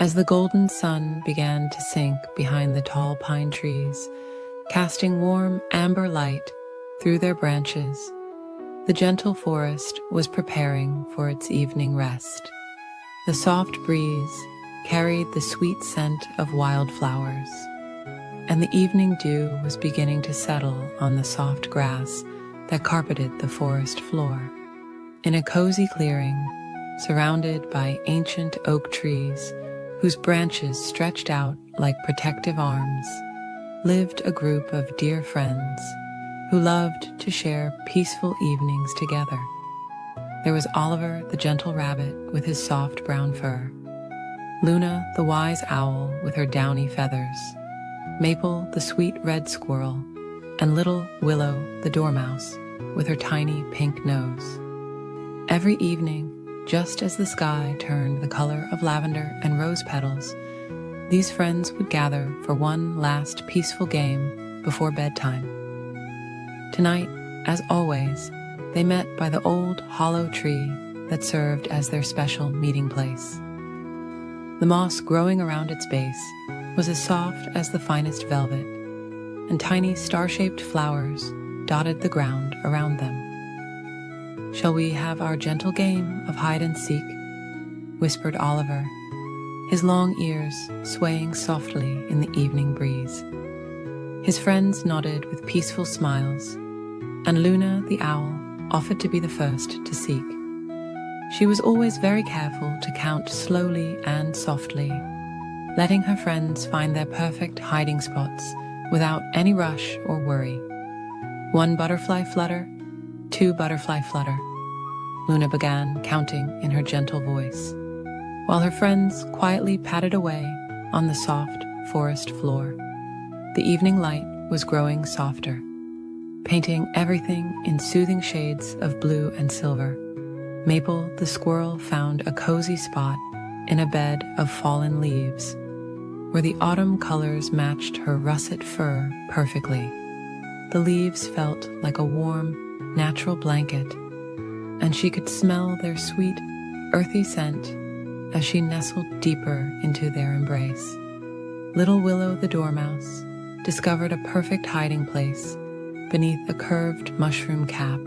As the golden sun began to sink behind the tall pine trees, casting warm amber light through their branches, the gentle forest was preparing for its evening rest. The soft breeze carried the sweet scent of wildflowers, and the evening dew was beginning to settle on the soft grass that carpeted the forest floor. In a cozy clearing, surrounded by ancient oak trees whose branches stretched out like protective arms, lived a group of dear friends who loved to share peaceful evenings together. There was Oliver the gentle rabbit with his soft brown fur, Luna the wise owl with her downy feathers, Maple the sweet red squirrel, and little Willow the dormouse with her tiny pink nose. Every evening, just as the sky turned the color of lavender and rose petals, these friends would gather for one last peaceful game before bedtime. Tonight, as always, they met by the old hollow tree that served as their special meeting place. The moss growing around its base was as soft as the finest velvet, and tiny star-shaped flowers dotted the ground around them. "Shall we have our gentle game of hide and seek?" whispered Oliver, his long ears swaying softly in the evening breeze. His friends nodded with peaceful smiles, and Luna the owl offered to be the first to seek. She was always very careful to count slowly and softly, letting her friends find their perfect hiding spots without any rush or worry. "One butterfly flutter, two butterfly flutter," Luna began, counting in her gentle voice, while her friends quietly padded away on the soft forest floor. The evening light was growing softer, painting everything in soothing shades of blue and silver. Maple the squirrel found a cozy spot in a bed of fallen leaves, where the autumn colors matched her russet fur perfectly. The leaves felt like a warm, natural blanket, and she could smell their sweet, earthy scent as she nestled deeper into their embrace. Little Willow the dormouse discovered a perfect hiding place beneath a curved mushroom cap,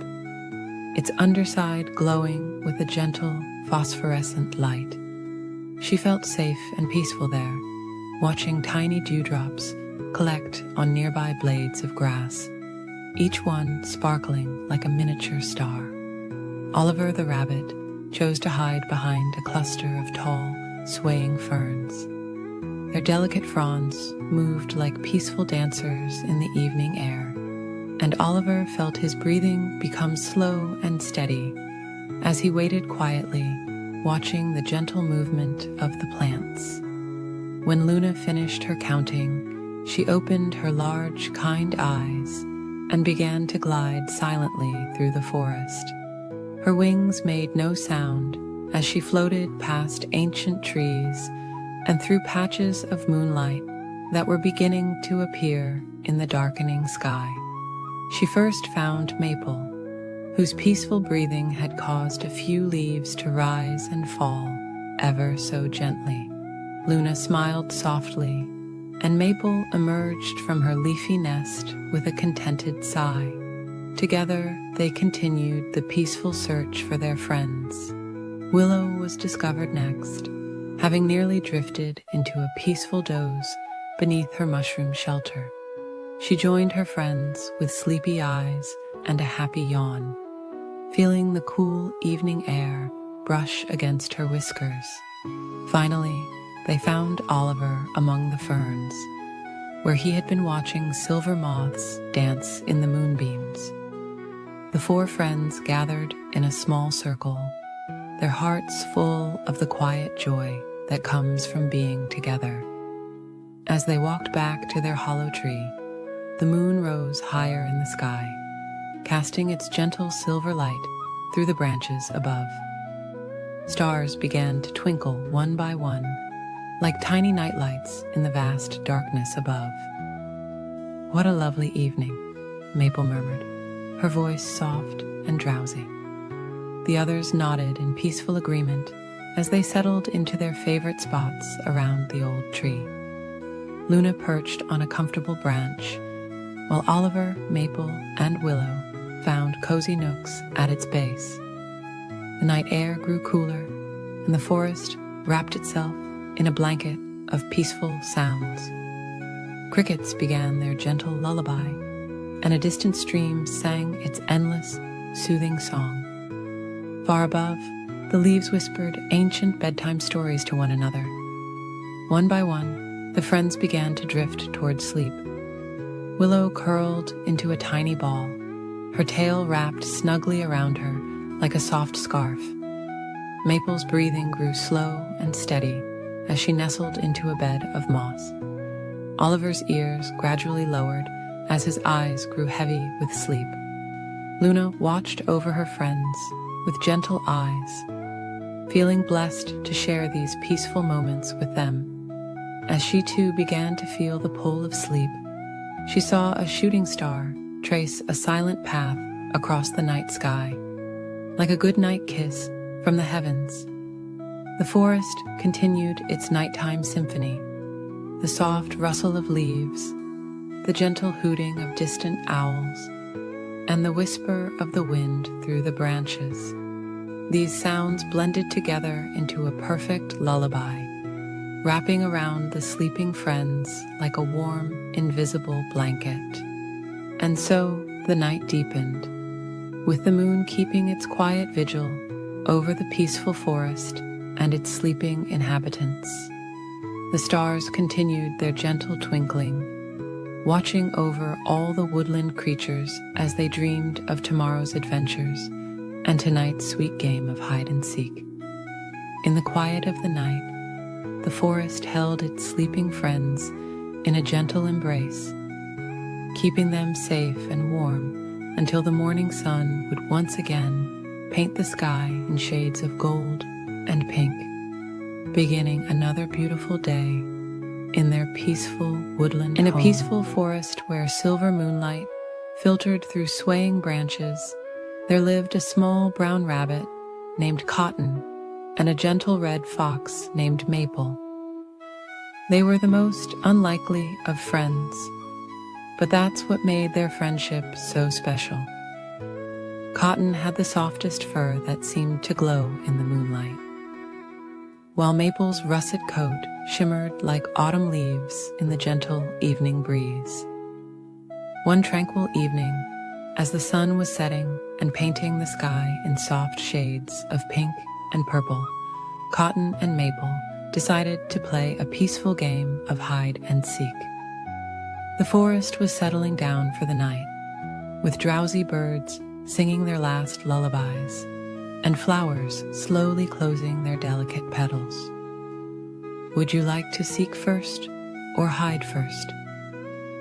its underside glowing with a gentle, phosphorescent light. She felt safe and peaceful there, watching tiny dewdrops collect on nearby blades of grass, each one sparkling like a miniature star. Oliver the rabbit chose to hide behind a cluster of tall, swaying ferns. Their delicate fronds moved like peaceful dancers in the evening air, and Oliver felt his breathing become slow and steady as he waited quietly, watching the gentle movement of the plants. When Luna finished her counting, she opened her large, kind eyes and began to glide silently through the forest. Her wings made no sound as she floated past ancient trees and through patches of moonlight that were beginning to appear in the darkening sky. She first found Maple, whose peaceful breathing had caused a few leaves to rise and fall ever so gently. Luna smiled softly, and Maple emerged from her leafy nest with a contented sigh. Together, they continued the peaceful search for their friends. Willow was discovered next, having nearly drifted into a peaceful doze beneath her mushroom shelter. She joined her friends with sleepy eyes and a happy yawn, feeling the cool evening air brush against her whiskers. Finally, they found Oliver among the ferns, where he had been watching silver moths dance in the moonbeams. The four friends gathered in a small circle, their hearts full of the quiet joy that comes from being together. As they walked back to their hollow tree, the moon rose higher in the sky, casting its gentle silver light through the branches above. Stars began to twinkle one by one, like tiny nightlights in the vast darkness above. "What a lovely evening," Maple murmured, her voice soft and drowsy. The others nodded in peaceful agreement as they settled into their favorite spots around the old tree. Luna perched on a comfortable branch, while Oliver, Maple, and Willow found cozy nooks at its base. The night air grew cooler, and the forest wrapped itself in a blanket of peaceful sounds. Crickets began their gentle lullaby, and a distant stream sang its endless, soothing song. Far above, the leaves whispered ancient bedtime stories to one another. One by one, the friends began to drift toward sleep. Willow curled into a tiny ball, her tail wrapped snugly around her like a soft scarf. Maple's breathing grew slow and steady as she nestled into a bed of moss. Oliver's ears gradually lowered as his eyes grew heavy with sleep. Luna watched over her friends with gentle eyes, feeling blessed to share these peaceful moments with them. As she too began to feel the pull of sleep, she saw a shooting star trace a silent path across the night sky, like a goodnight kiss from the heavens. The forest continued its nighttime symphony, the soft rustle of leaves, the gentle hooting of distant owls, and the whisper of the wind through the branches. These sounds blended together into a perfect lullaby, wrapping around the sleeping friends like a warm, invisible blanket. And so the night deepened, with the moon keeping its quiet vigil over the peaceful forest and its sleeping inhabitants. The stars continued their gentle twinkling, watching over all the woodland creatures as they dreamed of tomorrow's adventures and tonight's sweet game of hide and seek. In the quiet of the night, the forest held its sleeping friends in a gentle embrace, keeping them safe and warm until the morning sun would once again paint the sky in shades of gold and pink, beginning another beautiful day in their peaceful woodland home. In a peaceful forest where silver moonlight filtered through swaying branches, there lived a small brown rabbit named Cotton and a gentle red fox named Maple. They were the most unlikely of friends, but that's what made their friendship so special. Cotton had the softest fur that seemed to glow in the moonlight, while Maple's russet coat shimmered like autumn leaves in the gentle evening breeze. One tranquil evening, as the sun was setting and painting the sky in soft shades of pink and purple, Cotton and Maple decided to play a peaceful game of hide and seek. The forest was settling down for the night, with drowsy birds singing their last lullabies, and flowers slowly closing their delicate petals. "Would you like to seek first or hide first?"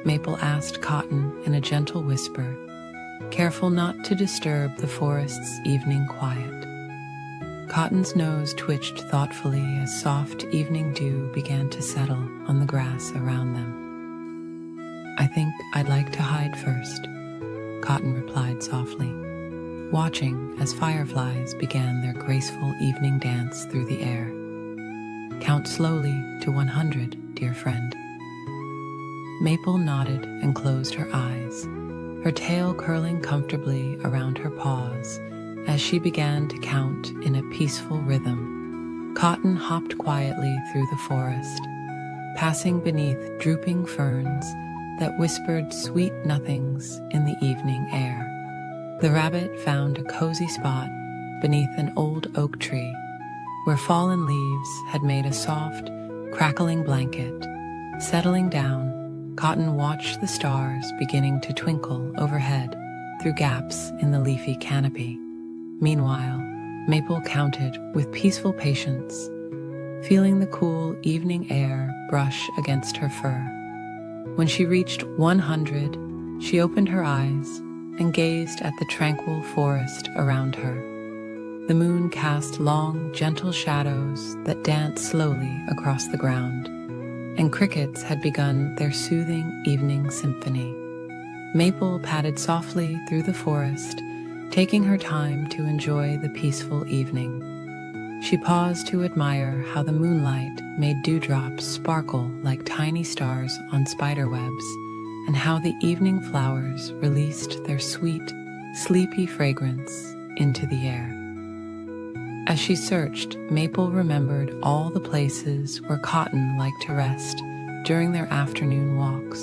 Maple asked Cotton in a gentle whisper, careful not to disturb the forest's evening quiet. Cotton's nose twitched thoughtfully as soft evening dew began to settle on the grass around them. "I think I'd like to hide first," Cotton replied softly, watching as fireflies began their graceful evening dance through the air. "Count slowly to 100, dear friend." Maple nodded and closed her eyes, her tail curling comfortably around her paws as she began to count in a peaceful rhythm. Cotton hopped quietly through the forest, passing beneath drooping ferns that whispered sweet nothings in the evening air. The rabbit found a cozy spot beneath an old oak tree, where fallen leaves had made a soft, crackling blanket. Settling down, Cotton watched the stars beginning to twinkle overhead through gaps in the leafy canopy. Meanwhile, Maple counted with peaceful patience, feeling the cool evening air brush against her fur. When she reached 100, she opened her eyes and gazed at the tranquil forest around her. The moon cast long, gentle shadows that danced slowly across the ground, and crickets had begun their soothing evening symphony. Maple padded softly through the forest, taking her time to enjoy the peaceful evening. She paused to admire how the moonlight made dewdrops sparkle like tiny stars on spiderwebs, and how the evening flowers released their sweet, sleepy fragrance into the air. As she searched, Maple remembered all the places where Cotton liked to rest during their afternoon walks.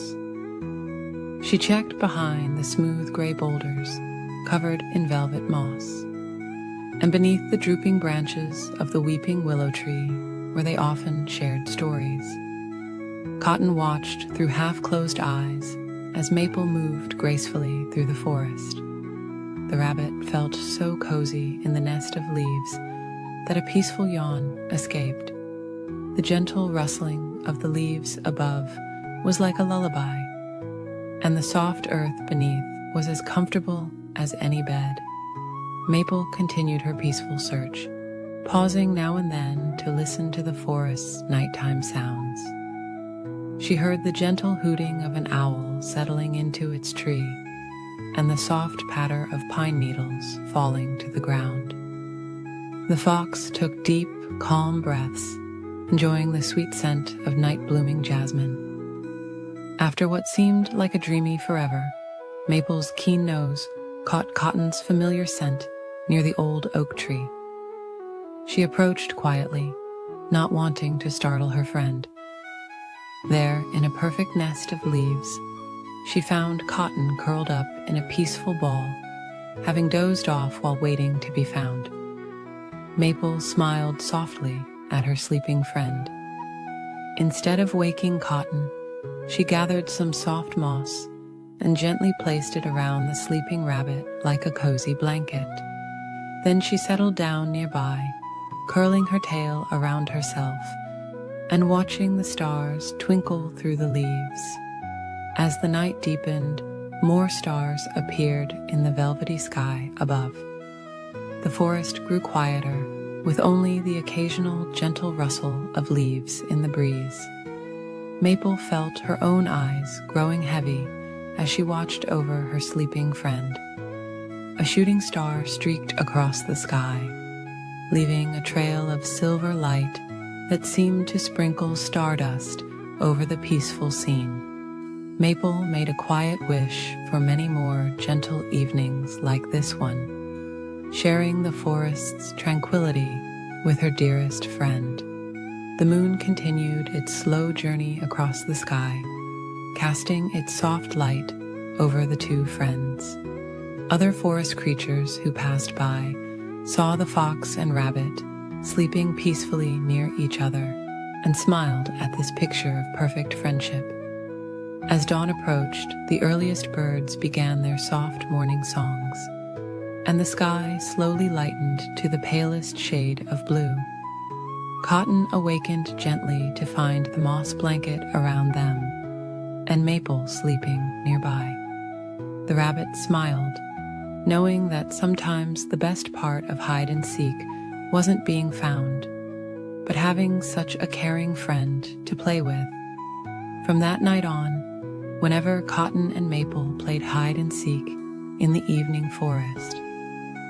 She checked behind the smooth gray boulders covered in velvet moss, and beneath the drooping branches of the weeping willow tree where they often shared stories. Cotton watched through half-closed eyes as Maple moved gracefully through the forest. The rabbit felt so cozy in the nest of leaves that a peaceful yawn escaped. The gentle rustling of the leaves above was like a lullaby, and the soft earth beneath was as comfortable as any bed. Maple continued her peaceful search, pausing now and then to listen to the forest's nighttime sounds. She heard the gentle hooting of an owl settling into its tree, and the soft patter of pine needles falling to the ground. The fox took deep, calm breaths, enjoying the sweet scent of night-blooming jasmine. After what seemed like a dreamy forever, Maple's keen nose caught Cotton's familiar scent near the old oak tree. She approached quietly, not wanting to startle her friend. There, in a perfect nest of leaves, she found Cotton curled up in a peaceful ball, having dozed off while waiting to be found. Maple smiled softly at her sleeping friend. Instead of waking Cotton, she gathered some soft moss and gently placed it around the sleeping rabbit like a cozy blanket. Then she settled down nearby, curling her tail around herself and watching the stars twinkle through the leaves. As the night deepened, more stars appeared in the velvety sky above. The forest grew quieter, with only the occasional gentle rustle of leaves in the breeze. Maple felt her own eyes growing heavy as she watched over her sleeping friend. A shooting star streaked across the sky, leaving a trail of silver light that seemed to sprinkle stardust over the peaceful scene. Maple made a quiet wish for many more gentle evenings like this one, sharing the forest's tranquility with her dearest friend. The moon continued its slow journey across the sky, casting its soft light over the two friends. Other forest creatures who passed by saw the fox and rabbit sleeping peacefully near each other and smiled at this picture of perfect friendship. As dawn approached, the earliest birds began their soft morning songs, and the sky slowly lightened to the palest shade of blue. Cotton awakened gently to find the moss blanket around them, and Maple sleeping nearby. The rabbit smiled, knowing that sometimes the best part of hide and seek wasn't being found, but having such a caring friend to play with. From that night on, whenever Cotton and Maple played hide and seek in the evening forest,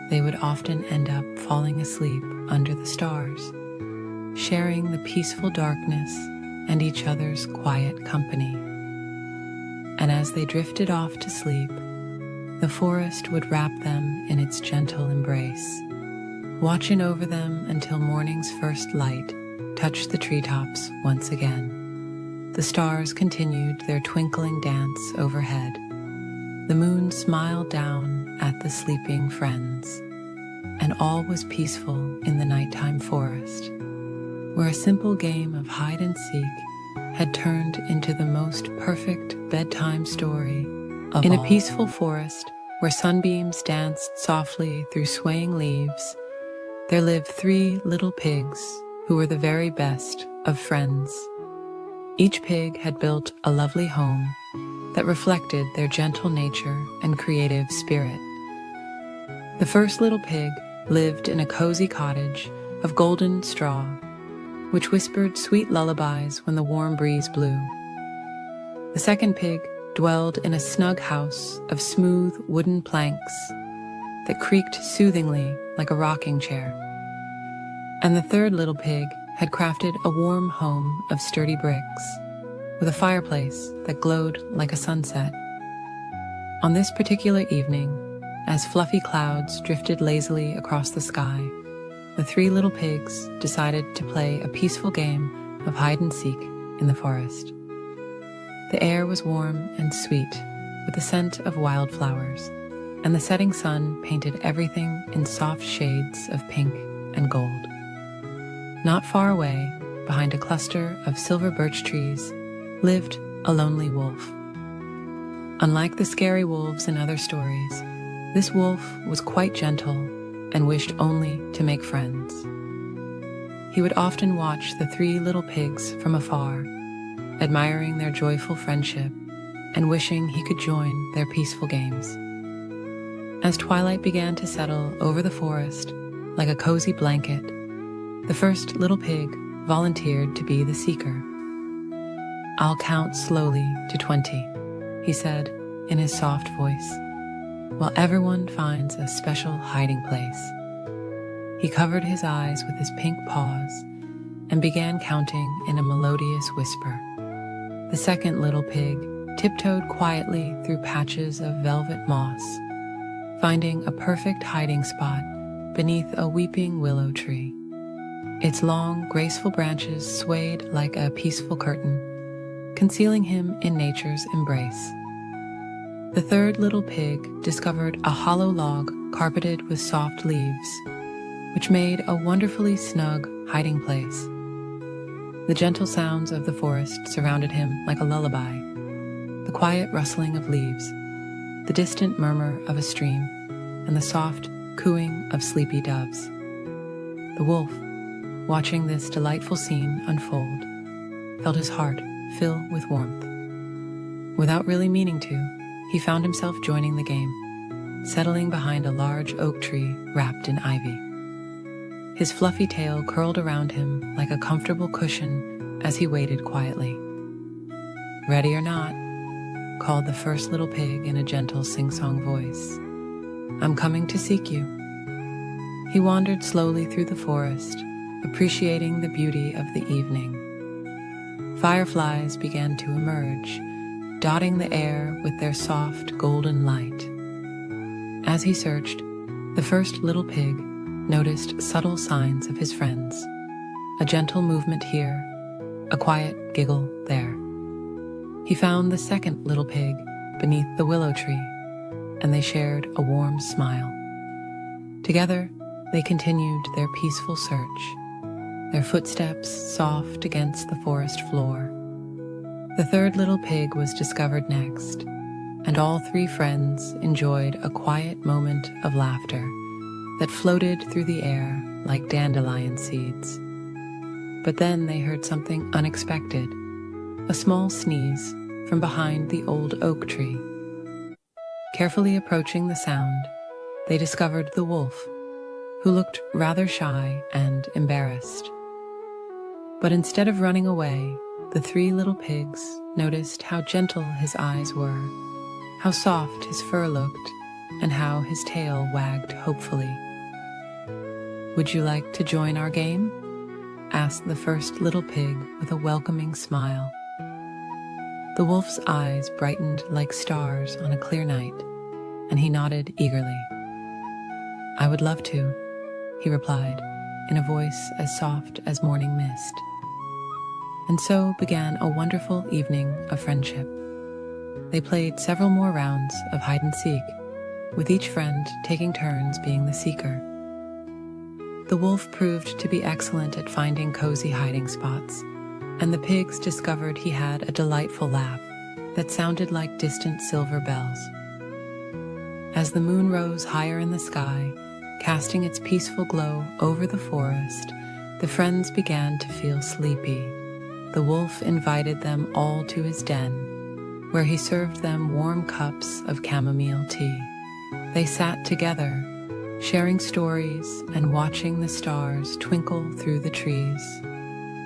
they would often end up falling asleep under the stars, sharing the peaceful darkness and each other's quiet company. And as they drifted off to sleep, the forest would wrap them in its gentle embrace, watching over them until morning's first light touched the treetops once again. The stars continued their twinkling dance overhead. The moon smiled down at the sleeping friends, and all was peaceful in the nighttime forest, where a simple game of hide and seek had turned into the most perfect bedtime story of all. In a peaceful forest where sunbeams danced softly through swaying leaves, there lived 3 little pigs who were the very best of friends. Each pig had built a lovely home that reflected their gentle nature and creative spirit. The first little pig lived in a cozy cottage of golden straw, which whispered sweet lullabies when the warm breeze blew. The second pig dwelled in a snug house of smooth wooden planks that creaked soothingly like a rocking chair. And the third little pig had crafted a warm home of sturdy bricks, with a fireplace that glowed like a sunset. On this particular evening, as fluffy clouds drifted lazily across the sky, the three little pigs decided to play a peaceful game of hide-and-seek in the forest. The air was warm and sweet, with the scent of wildflowers, and the setting sun painted everything in soft shades of pink and gold. Not far away, behind a cluster of silver birch trees, lived a lonely wolf. Unlike the scary wolves in other stories, this wolf was quite gentle and wished only to make friends. He would often watch the three little pigs from afar, admiring their joyful friendship and wishing he could join their peaceful games. As twilight began to settle over the forest like a cozy blanket, the first little pig volunteered to be the seeker. "I'll count slowly to 20, he said in his soft voice, while everyone finds a special hiding place. He covered his eyes with his pink paws and began counting in a melodious whisper. The second little pig tiptoed quietly through patches of velvet moss, finding a perfect hiding spot beneath a weeping willow tree. Its long, graceful branches swayed like a peaceful curtain, concealing him in nature's embrace. The third little pig discovered a hollow log carpeted with soft leaves, which made a wonderfully snug hiding place. The gentle sounds of the forest surrounded him like a lullaby, the quiet rustling of leaves, the distant murmur of a stream, and the soft cooing of sleepy doves. The wolf, watching this delightful scene unfold, felt his heart fill with warmth. Without really meaning to, he found himself joining the game, settling behind a large oak tree wrapped in ivy. His fluffy tail curled around him like a comfortable cushion as he waited quietly. "Ready or not," called the first little pig in a gentle sing-song voice, "I'm coming to seek you." He wandered slowly through the forest, appreciating the beauty of the evening. Fireflies began to emerge, dotting the air with their soft golden light. As he searched, the first little pig noticed subtle signs of his friends, a gentle movement here, a quiet giggle there. He found the second little pig beneath the willow tree, and they shared a warm smile. Together, they continued their peaceful search, their footsteps soft against the forest floor. The third little pig was discovered next, and all three friends enjoyed a quiet moment of laughter that floated through the air like dandelion seeds. But then they heard something unexpected, a small sneeze from behind the old oak tree. Carefully approaching the sound, they discovered the wolf, who looked rather shy and embarrassed. But instead of running away, the three little pigs noticed how gentle his eyes were, how soft his fur looked, and how his tail wagged hopefully. "Would you like to join our game?" asked the first little pig with a welcoming smile. The wolf's eyes brightened like stars on a clear night, and he nodded eagerly. "I would love to," he replied, in a voice as soft as morning mist. And so began a wonderful evening of friendship. They played several more rounds of hide-and-seek, with each friend taking turns being the seeker. The wolf proved to be excellent at finding cozy hiding spots, and the pigs discovered he had a delightful laugh that sounded like distant silver bells. As the moon rose higher in the sky, casting its peaceful glow over the forest, the friends began to feel sleepy. The wolf invited them all to his den, where he served them warm cups of chamomile tea. They sat together, sharing stories and watching the stars twinkle through the trees.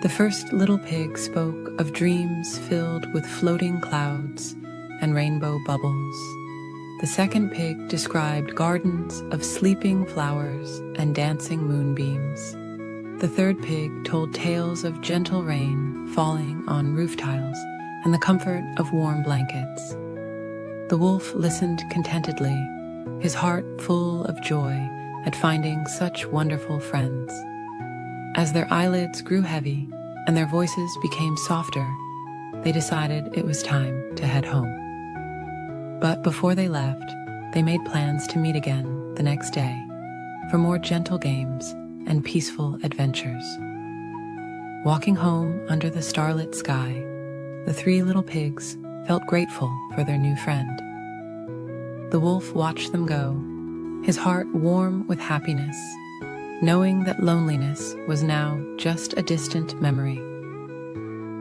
The first little pig spoke of dreams filled with floating clouds and rainbow bubbles. The second pig described gardens of sleeping flowers and dancing moonbeams. The third pig told tales of gentle rain falling on roof tiles and the comfort of warm blankets. The wolf listened contentedly, his heart full of joy at finding such wonderful friends. As their eyelids grew heavy and their voices became softer, they decided it was time to head home. But before they left, they made plans to meet again the next day for more gentle games and peaceful adventures. Walking home under the starlit sky, the three little pigs felt grateful for their new friend. The wolf watched them go, his heart warm with happiness, knowing that loneliness was now just a distant memory.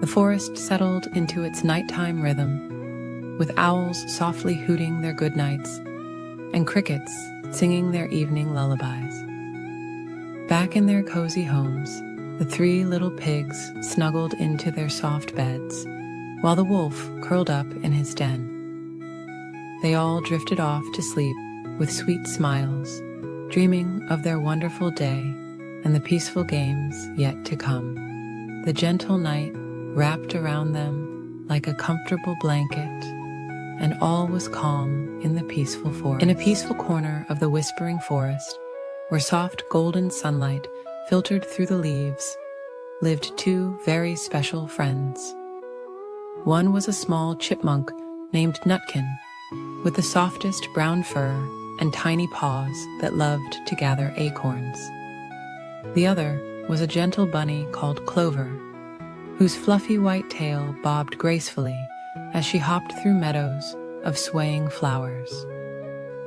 The forest settled into its nighttime rhythm, with owls softly hooting their good nights and crickets singing their evening lullabies. Back in their cozy homes, the three little pigs snuggled into their soft beds, while the wolf curled up in his den. They all drifted off to sleep with sweet smiles, dreaming of their wonderful day and the peaceful games yet to come. The gentle night wrapped around them like a comfortable blanket, and all was calm in the peaceful forest. In a peaceful corner of the whispering forest, where soft golden sunlight filtered through the leaves, lived two very special friends. One was a small chipmunk named Nutkin, with the softest brown fur and tiny paws that loved to gather acorns. The other was a gentle bunny called Clover, whose fluffy white tail bobbed gracefully as she hopped through meadows of swaying flowers.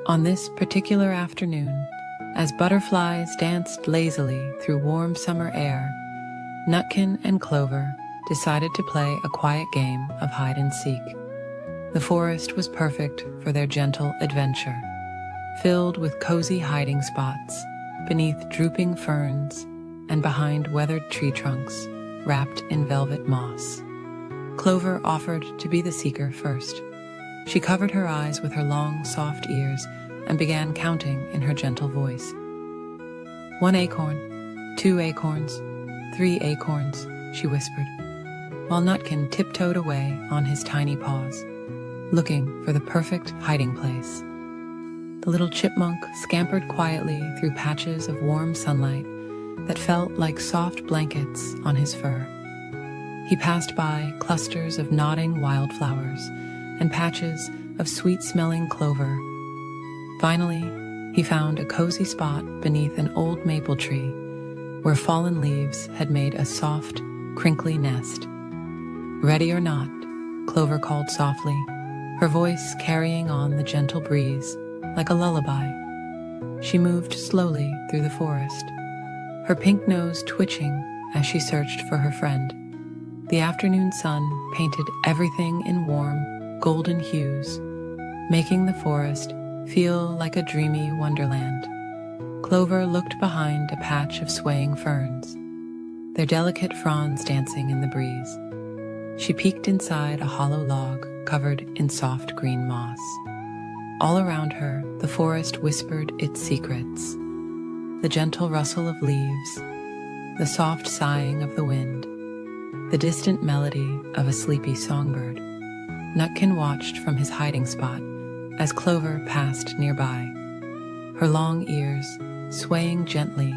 On this particular afternoon, as butterflies danced lazily through warm summer air, Nutkin and Clover decided to play a quiet game of hide and seek. The forest was perfect for their gentle adventure, filled with cozy hiding spots beneath drooping ferns and behind weathered tree trunks wrapped in velvet moss. Clover offered to be the seeker first. She covered her eyes with her long, soft ears and began counting in her gentle voice. 1 acorn, 2 acorns, 3 acorns, she whispered, while Nutkin tiptoed away on his tiny paws, looking for the perfect hiding place. The little chipmunk scampered quietly through patches of warm sunlight that felt like soft blankets on his fur. He passed by clusters of nodding wildflowers and patches of sweet-smelling clover. Finally, he found a cozy spot beneath an old maple tree where fallen leaves had made a soft, crinkly nest. Ready or not, Clover called softly, her voice carrying on the gentle breeze like a lullaby. She moved slowly through the forest, her pink nose twitching as she searched for her friend. The afternoon sun painted everything in warm, golden hues, making the forest feel like a dreamy wonderland. Clover looked behind a patch of swaying ferns, their delicate fronds dancing in the breeze. She peeked inside a hollow log covered in soft green moss. All around her, the forest whispered its secrets. The gentle rustle of leaves, the soft sighing of the wind, the distant melody of a sleepy songbird. Nutkin watched from his hiding spot as Clover passed nearby, her long ears swaying gently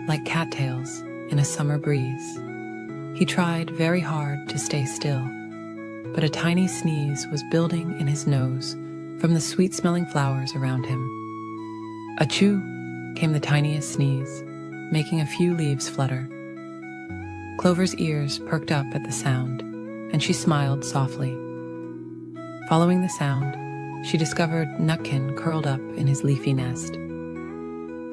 like cattails in a summer breeze. He tried very hard to stay still, but a tiny sneeze was building in his nose from the sweet-smelling flowers around him. Achoo! Came the tiniest sneeze, making a few leaves flutter. Clover's ears perked up at the sound, and she smiled softly. Following the sound, she discovered Nutkin curled up in his leafy nest.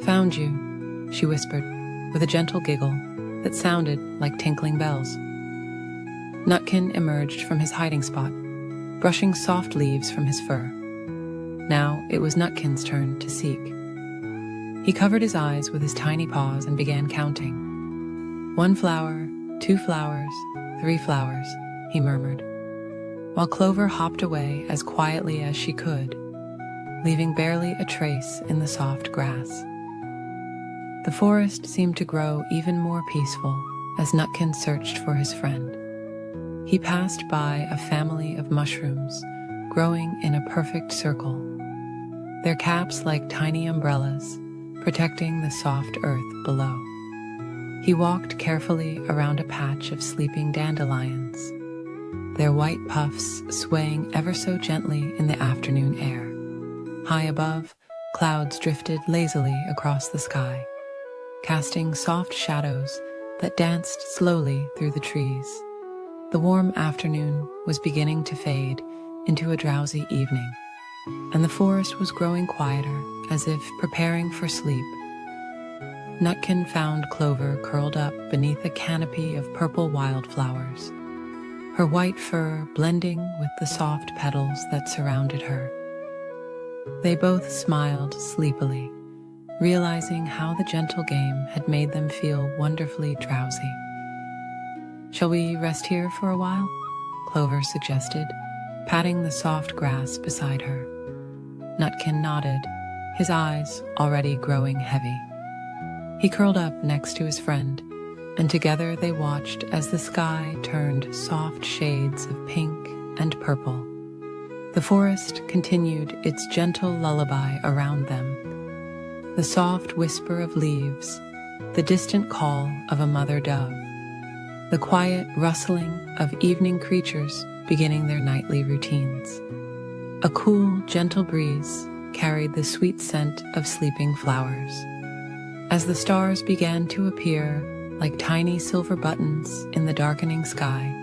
Found you, she whispered, with a gentle giggle that sounded like tinkling bells. Nutkin emerged from his hiding spot, brushing soft leaves from his fur. Now it was Nutkin's turn to seek. He covered his eyes with his tiny paws and began counting. 1 flower, 2 flowers, 3 flowers, he murmured, while Clover hopped away as quietly as she could, leaving barely a trace in the soft grass. The forest seemed to grow even more peaceful as Nutkin searched for his friend. He passed by a family of mushrooms growing in a perfect circle, their caps like tiny umbrellas, protecting the soft earth below. He walked carefully around a patch of sleeping dandelions, their white puffs swaying ever so gently in the afternoon air. High above, clouds drifted lazily across the sky, casting soft shadows that danced slowly through the trees. The warm afternoon was beginning to fade into a drowsy evening, and the forest was growing quieter, as if preparing for sleep. Nutkin found Clover curled up beneath a canopy of purple wildflowers, her white fur blending with the soft petals that surrounded her. They both smiled sleepily, realizing how the gentle game had made them feel wonderfully drowsy. "Shall we rest here for a while?" Clover suggested, patting the soft grass beside her. Nutkin nodded, his eyes already growing heavy. He curled up next to his friend, and together they watched as the sky turned soft shades of pink and purple. The forest continued its gentle lullaby around them, the soft whisper of leaves, the distant call of a mother dove, the quiet rustling of evening creatures beginning their nightly routines. A cool, gentle breeze carried the sweet scent of sleeping flowers. As the stars began to appear like tiny silver buttons in the darkening sky,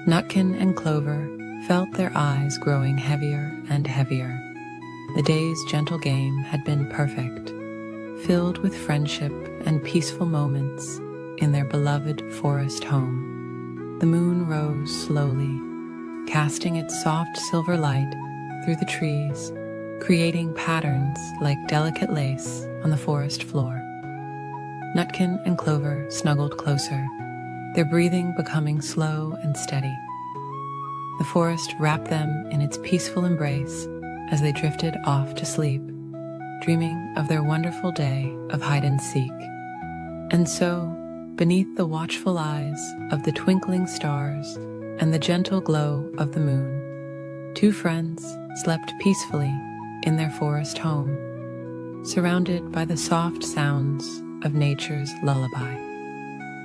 Nutkin and Clover felt their eyes growing heavier and heavier. The day's gentle game had been perfect, filled with friendship and peaceful moments in their beloved forest home. The moon rose slowly, casting its soft silver light through the trees, creating patterns like delicate lace on the forest floor. Nutkin and Clover snuggled closer, their breathing becoming slow and steady. The forest wrapped them in its peaceful embrace as they drifted off to sleep, dreaming of their wonderful day of hide-and-seek. And so, beneath the watchful eyes of the twinkling stars and the gentle glow of the moon, two friends slept peacefully in their forest home, surrounded by the soft sounds of nature's lullaby.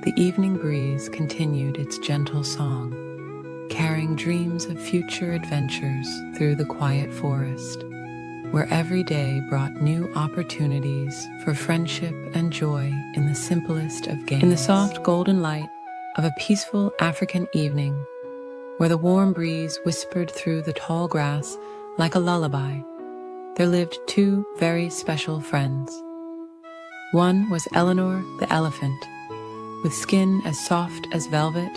The evening breeze continued its gentle song, carrying dreams of future adventures through the quiet forest, where every day brought new opportunities for friendship and joy in the simplest of games. In the soft golden light of a peaceful African evening, where the warm breeze whispered through the tall grass like a lullaby, there lived two very special friends. One was Eleanor the elephant, with skin as soft as velvet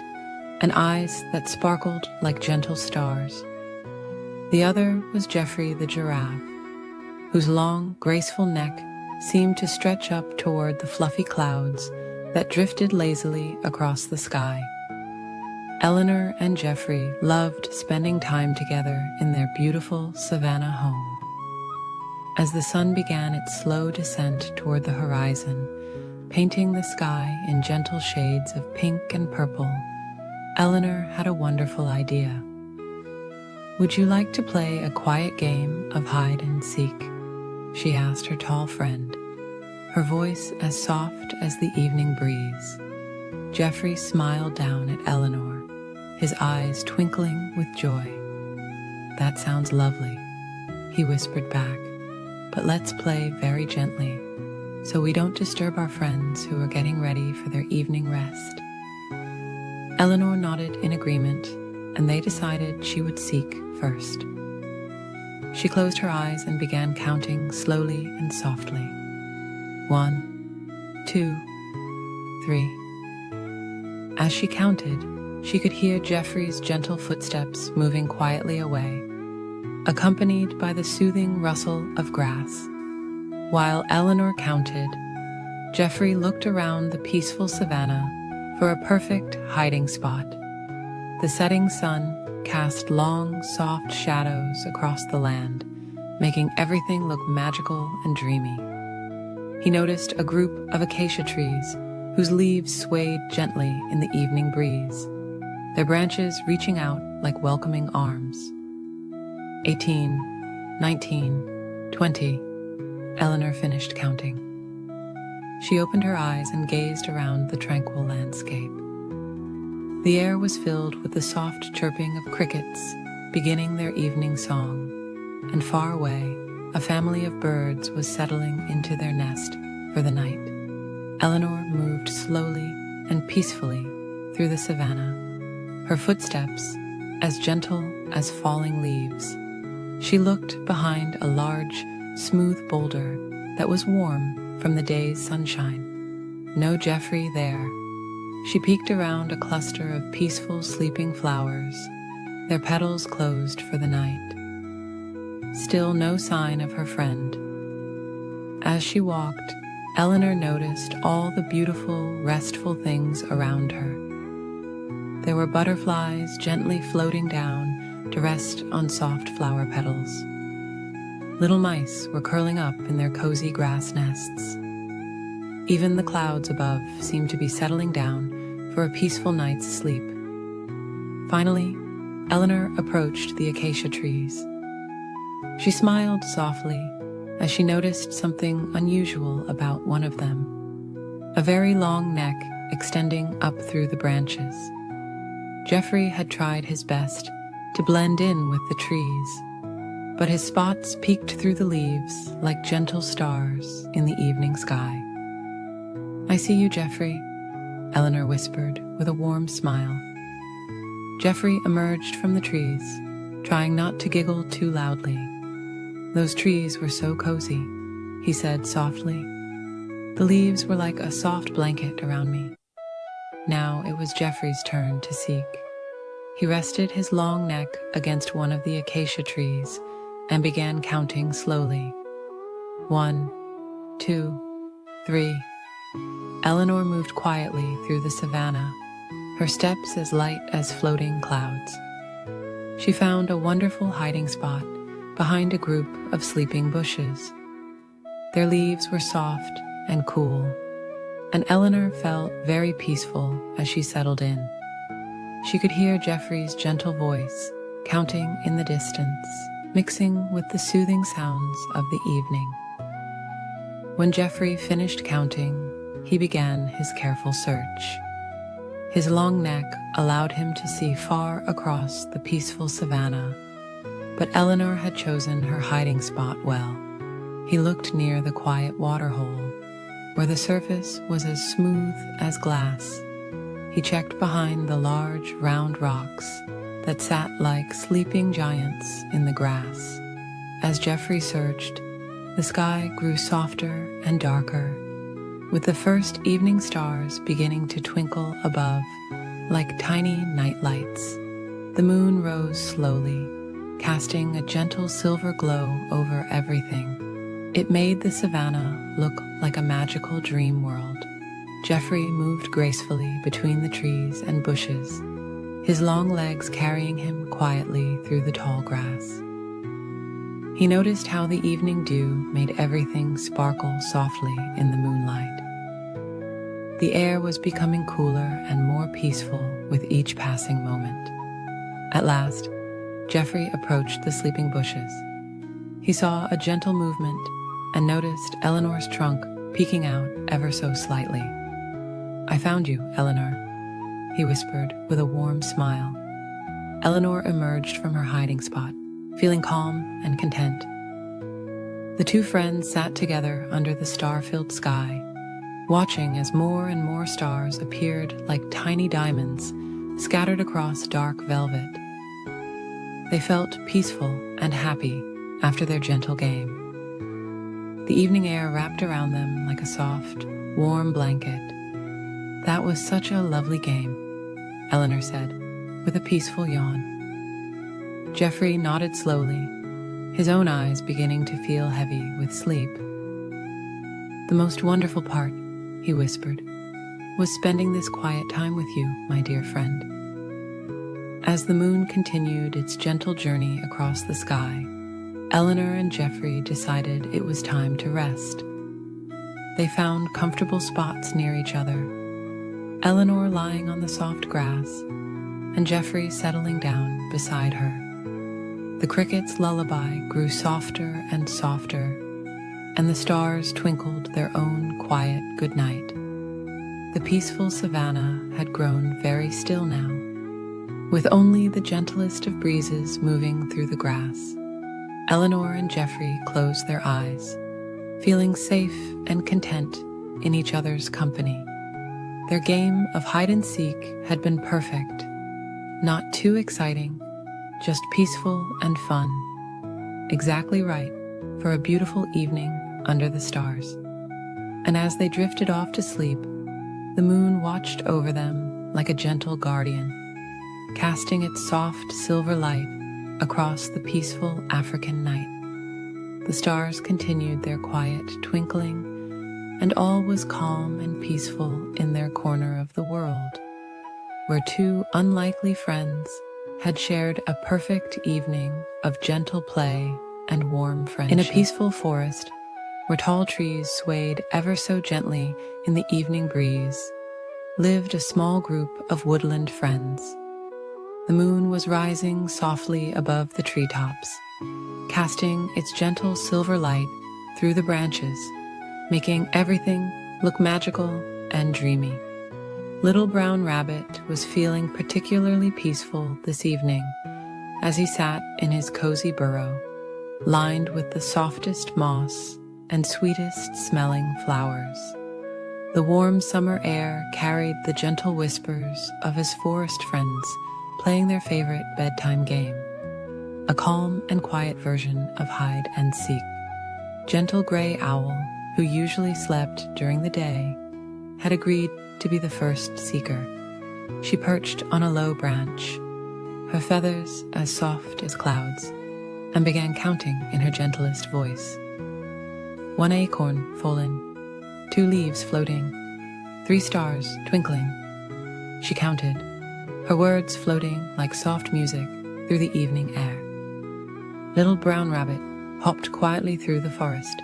and eyes that sparkled like gentle stars. The other was Geoffrey the giraffe, whose long, graceful neck seemed to stretch up toward the fluffy clouds that drifted lazily across the sky. Eleanor and Geoffrey loved spending time together in their beautiful savannah home. As the sun began its slow descent toward the horizon, painting the sky in gentle shades of pink and purple, Eleanor had a wonderful idea. "Would you like to play a quiet game of hide and seek?" she asked her tall friend, her voice as soft as the evening breeze. Geoffrey smiled down at Eleanor, his eyes twinkling with joy. "That sounds lovely," he whispered back, "but let's play very gently, so we don't disturb our friends who are getting ready for their evening rest." Eleanor nodded in agreement, and they decided she would seek first. She closed her eyes and began counting slowly and softly. 1, 2, 3. As she counted, she could hear Geoffrey's gentle footsteps moving quietly away, accompanied by the soothing rustle of grass. While Eleanor counted, Geoffrey looked around the peaceful savannah for a perfect hiding spot. The setting sun cast long, soft shadows across the land, making everything look magical and dreamy. he noticed a group of acacia trees whose leaves swayed gently in the evening breeze, their branches reaching out like welcoming arms. 18, 19, 20. Eleanor finished counting. She opened her eyes and gazed around the tranquil landscape. The air was filled with the soft chirping of crickets beginning their evening song, and far away, a family of birds was settling into their nest for the night. Eleanor moved slowly and peacefully through the savannah, her footsteps as gentle as falling leaves. She looked behind a large, smooth boulder that was warm from the day's sunshine. No Geoffrey there. She peeked around a cluster of peaceful sleeping flowers, their petals closed for the night. Still no sign of her friend. As she walked, Eleanor noticed all the beautiful, restful things around her. There were butterflies gently floating down to rest on soft flower petals. Little mice were curling up in their cozy grass nests. Even the clouds above seemed to be settling down for a peaceful night's sleep. Finally, Eleanor approached the acacia trees. She smiled softly as she noticed something unusual about one of them, a very long neck extending up through the branches. Geoffrey had tried his best to blend in with the trees, but his spots peeked through the leaves like gentle stars in the evening sky. "I see you, Geoffrey," Eleanor whispered with a warm smile. Geoffrey emerged from the trees, trying not to giggle too loudly. "Those trees were so cozy," he said softly. "The leaves were like a soft blanket around me." Now it was Geoffrey's turn to seek. He rested his long neck against one of the acacia trees and began counting slowly. 1, 2, 3. Eleanor moved quietly through the savannah, her steps as light as floating clouds. She found a wonderful hiding spot behind a group of sleeping bushes. Their leaves were soft and cool, and Eleanor felt very peaceful as she settled in. She could hear Geoffrey's gentle voice counting in the distance, mixing with the soothing sounds of the evening. When Geoffrey finished counting, he began his careful search. His long neck allowed him to see far across the peaceful savannah, but Eleanor had chosen her hiding spot well. He looked near the quiet waterhole, where the surface was as smooth as glass. He checked behind the large, round rocks that sat like sleeping giants in the grass. As Geoffrey searched, the sky grew softer and darker, with the first evening stars beginning to twinkle above like tiny night lights. The moon rose slowly, casting a gentle silver glow over everything. It made the savannah look like a magical dream world. Geoffrey moved gracefully between the trees and bushes, his long legs carrying him quietly through the tall grass. He noticed how the evening dew made everything sparkle softly in the moonlight. The air was becoming cooler and more peaceful with each passing moment. At last, Geoffrey approached the sleeping bushes. He saw a gentle movement and noticed Eleanor's trunk peeking out ever so slightly. "I found you, Eleanor," he whispered with a warm smile. Eleanor emerged from her hiding spot, feeling calm and content. The two friends sat together under the star-filled sky, watching as more and more stars appeared like tiny diamonds scattered across dark velvet. They felt peaceful and happy after their gentle game. The evening air wrapped around them like a soft, warm blanket. "That was such a lovely game," Eleanor said, with a peaceful yawn. Geoffrey nodded slowly, his own eyes beginning to feel heavy with sleep. "The most wonderful part," he whispered, "was spending this quiet time with you, my dear friend." As the moon continued its gentle journey across the sky, Eleanor and Geoffrey decided it was time to rest. they found comfortable spots near each other, Eleanor lying on the soft grass, and Geoffrey settling down beside her. The cricket's lullaby grew softer and softer, and the stars twinkled their own quiet goodnight. The peaceful savannah had grown very still now, with only the gentlest of breezes moving through the grass. Eleanor and Geoffrey closed their eyes, feeling safe and content in each other's company. Their game of hide-and-seek had been perfect, not too exciting, just peaceful and fun, exactly right for a beautiful evening under the stars. And as they drifted off to sleep, the moon watched over them like a gentle guardian, casting its soft silver light across the peaceful African night. The stars continued their quiet twinkling, and all was calm and peaceful in their corner of the world, where two unlikely friends had shared a perfect evening of gentle play and warm friendship. In a peaceful forest, where tall trees swayed ever so gently in the evening breeze, lived a small group of woodland friends. The moon was rising softly above the treetops, casting its gentle silver light through the branches, making everything look magical and dreamy. Little Brown Rabbit was feeling particularly peaceful this evening as he sat in his cozy burrow, lined with the softest moss and sweetest smelling flowers. The warm summer air carried the gentle whispers of his forest friends playing their favorite bedtime game, a calm and quiet version of hide and seek. Gentle Gray Owl, who usually slept during the day, had agreed to be the first seeker. She perched on a low branch, her feathers as soft as clouds, and began counting in her gentlest voice. 1 acorn fallen, 2 leaves floating, 3 stars twinkling. She counted, her words floating like soft music through the evening air. Little Brown Rabbit hopped quietly through the forest,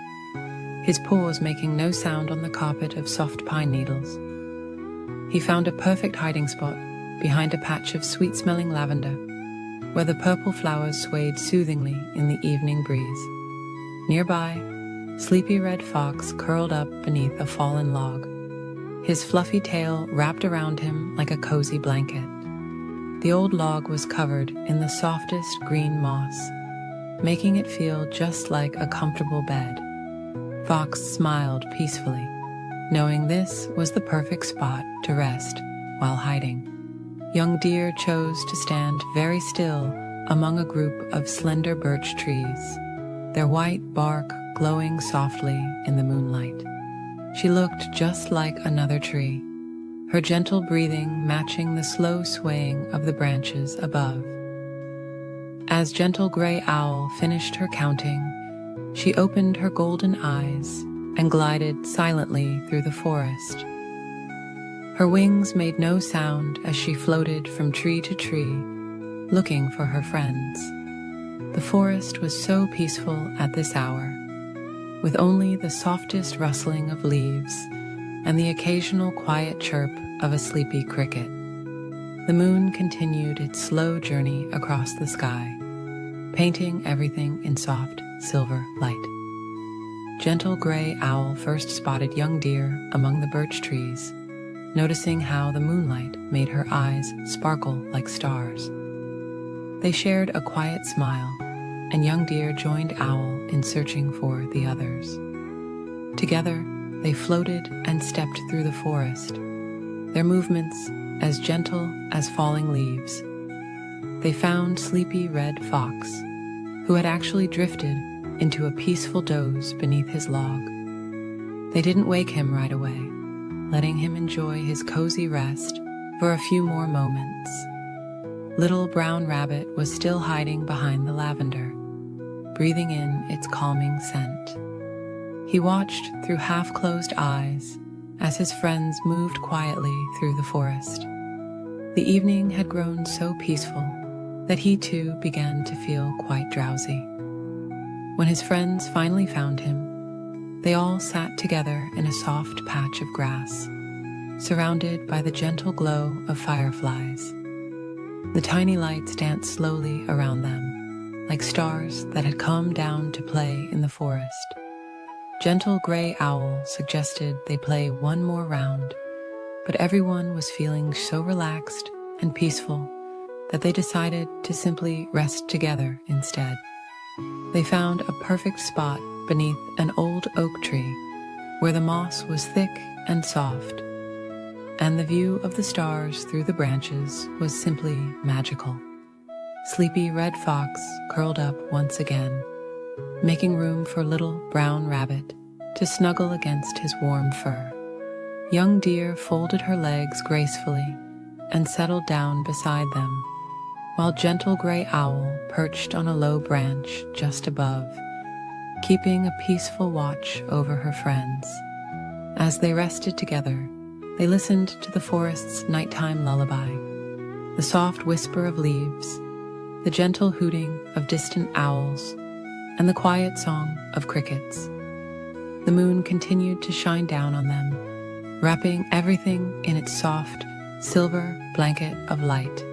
his paws making no sound on the carpet of soft pine needles. He found a perfect hiding spot behind a patch of sweet-smelling lavender, where the purple flowers swayed soothingly in the evening breeze. Nearby, Sleepy Red Fox curled up beneath a fallen log, his fluffy tail wrapped around him like a cozy blanket. The old log was covered in the softest green moss, making it feel just like a comfortable bed. Fox smiled peacefully, knowing this was the perfect spot to rest while hiding. Young Deer chose to stand very still among a group of slender birch trees, their white bark glowing softly in the moonlight. She looked just like another tree, her gentle breathing matching the slow swaying of the branches above. As Gentle Gray Owl finished her counting, she opened her golden eyes and glided silently through the forest. Her wings made no sound as she floated from tree to tree, looking for her friends. The forest was so peaceful at this hour, with only the softest rustling of leaves and the occasional quiet chirp of a sleepy cricket. The moon continued its slow journey across the sky, painting everything in soft silver light. Gentle Gray Owl first spotted Young Deer among the birch trees, noticing how the moonlight made her eyes sparkle like stars. They shared a quiet smile, and Young Deer joined Owl in searching for the others. Together, they floated and stepped through the forest, their movements as gentle as falling leaves. They found Sleepy Red Fox, who had actually drifted into a peaceful doze beneath his log. They didn't wake him right away, letting him enjoy his cozy rest for a few more moments. Little Brown Rabbit was still hiding behind the lavender, breathing in its calming scent. He watched through half-closed eyes as his friends moved quietly through the forest. The evening had grown so peaceful that he too began to feel quite drowsy. When his friends finally found him, they all sat together in a soft patch of grass, surrounded by the gentle glow of fireflies. The tiny lights danced slowly around them, like stars that had come down to play in the forest. Gentle Gray Owl suggested they play one more round, but everyone was feeling so relaxed and peaceful that they decided to simply rest together instead. They found a perfect spot beneath an old oak tree where the moss was thick and soft, and the view of the stars through the branches was simply magical. Sleepy Red Fox curled up once again, making room for little Brown Rabbit to snuggle against his warm fur. Young Deer folded her legs gracefully and settled down beside them, while Gentle Gray Owl perched on a low branch just above, keeping a peaceful watch over her friends. As they rested together, they listened to the forest's nighttime lullaby, the soft whisper of leaves, the gentle hooting of distant owls, and the quiet song of crickets. The moon continued to shine down on them, wrapping everything in its soft, silver blanket of light.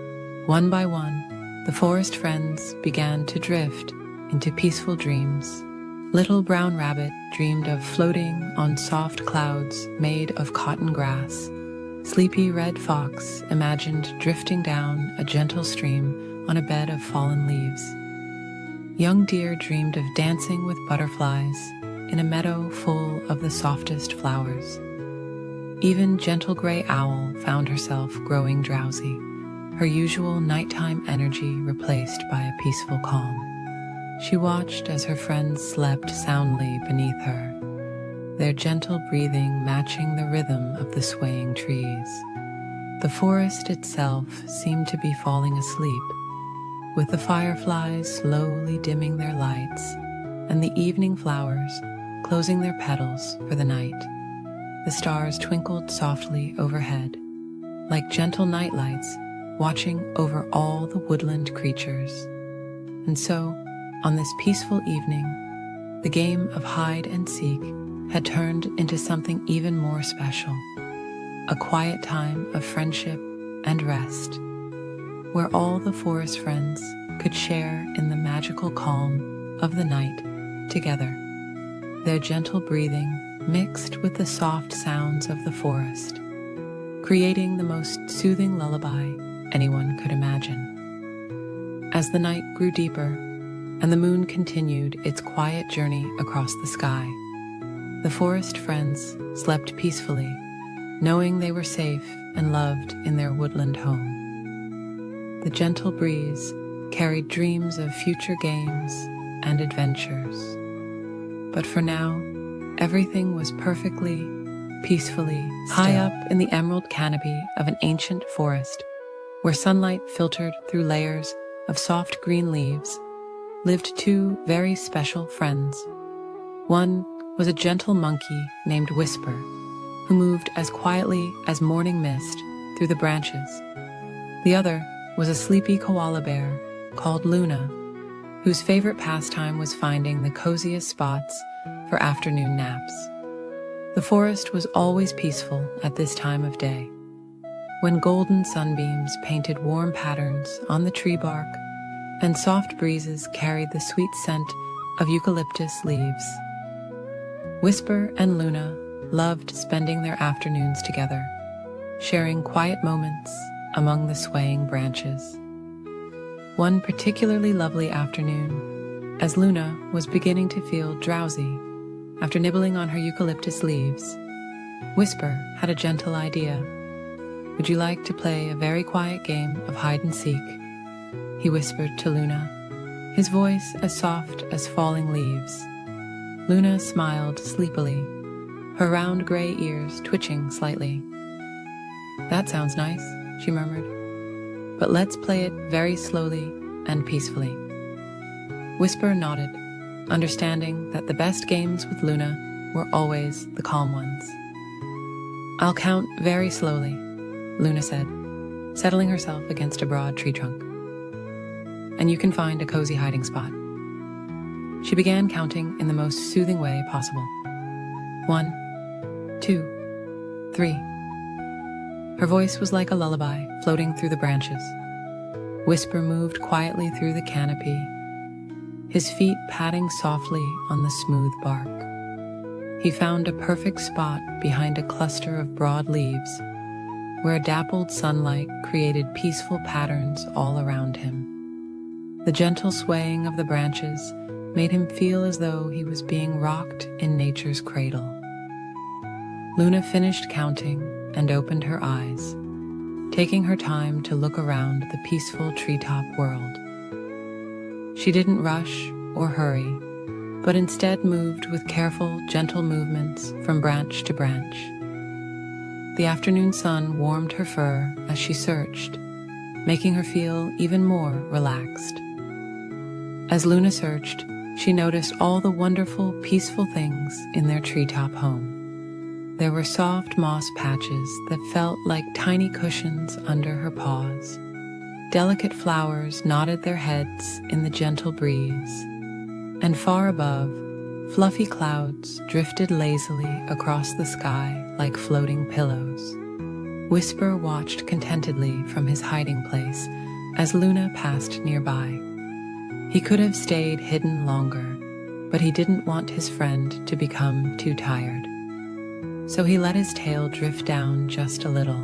One by one, the forest friends began to drift into peaceful dreams. Little Brown Rabbit dreamed of floating on soft clouds made of cotton grass. Sleepy Red Fox imagined drifting down a gentle stream on a bed of fallen leaves. Young Deer dreamed of dancing with butterflies in a meadow full of the softest flowers. Even Gentle Gray Owl found herself growing drowsy, her usual nighttime energy replaced by a peaceful calm. She watched as her friends slept soundly beneath her, their gentle breathing matching the rhythm of the swaying trees. The forest itself seemed to be falling asleep, with the fireflies slowly dimming their lights and the evening flowers closing their petals for the night. The stars twinkled softly overhead, like gentle nightlights watching over all the woodland creatures. And so, on this peaceful evening, the game of hide and seek had turned into something even more special, a quiet time of friendship and rest, where all the forest friends could share in the magical calm of the night together, their gentle breathing mixed with the soft sounds of the forest, creating the most soothing lullaby anyone could imagine. As the night grew deeper and the moon continued its quiet journey across the sky, the forest friends slept peacefully, knowing they were safe and loved in their woodland home. The gentle breeze carried dreams of future games and adventures. But for now, everything was perfectly, peacefully still. High up in the emerald canopy of an ancient forest, where sunlight filtered through layers of soft green leaves, lived two very special friends. One was a gentle monkey named Whisper, who moved as quietly as morning mist through the branches. The other was a sleepy koala bear called Luna, whose favorite pastime was finding the coziest spots for afternoon naps. The forest was always peaceful at this time of day, when golden sunbeams painted warm patterns on the tree bark and soft breezes carried the sweet scent of eucalyptus leaves. Whisper and Luna loved spending their afternoons together, sharing quiet moments among the swaying branches. One particularly lovely afternoon, as Luna was beginning to feel drowsy after nibbling on her eucalyptus leaves, Whisper had a gentle idea. "Would you like to play a very quiet game of hide and seek?" he whispered to Luna, his voice as soft as falling leaves. Luna smiled sleepily, her round gray ears twitching slightly. "That sounds nice," she murmured, "but let's play it very slowly and peacefully." Whisper nodded, understanding that the best games with Luna were always the calm ones. "I'll count very slowly," Luna said, settling herself against a broad tree trunk. "And you can find a cozy hiding spot." She began counting in the most soothing way possible, 1, 2, 3. Her voice was like a lullaby floating through the branches. Whisper moved quietly through the canopy, his feet padding softly on the smooth bark. He found a perfect spot behind a cluster of broad leaves, where dappled sunlight created peaceful patterns all around him. The gentle swaying of the branches made him feel as though he was being rocked in nature's cradle. Luna finished counting and opened her eyes, taking her time to look around the peaceful treetop world. She didn't rush or hurry, but instead moved with careful, gentle movements from branch to branch. The afternoon sun warmed her fur as she searched, making her feel even more relaxed. As Luna searched, she noticed all the wonderful, peaceful things in their treetop home. There were soft moss patches that felt like tiny cushions under her paws. Delicate flowers nodded their heads in the gentle breeze, and far above, fluffy clouds drifted lazily across the sky like floating pillows. Whisper watched contentedly from his hiding place as Luna passed nearby. He could have stayed hidden longer, but he didn't want his friend to become too tired. So he let his tail drift down just a little,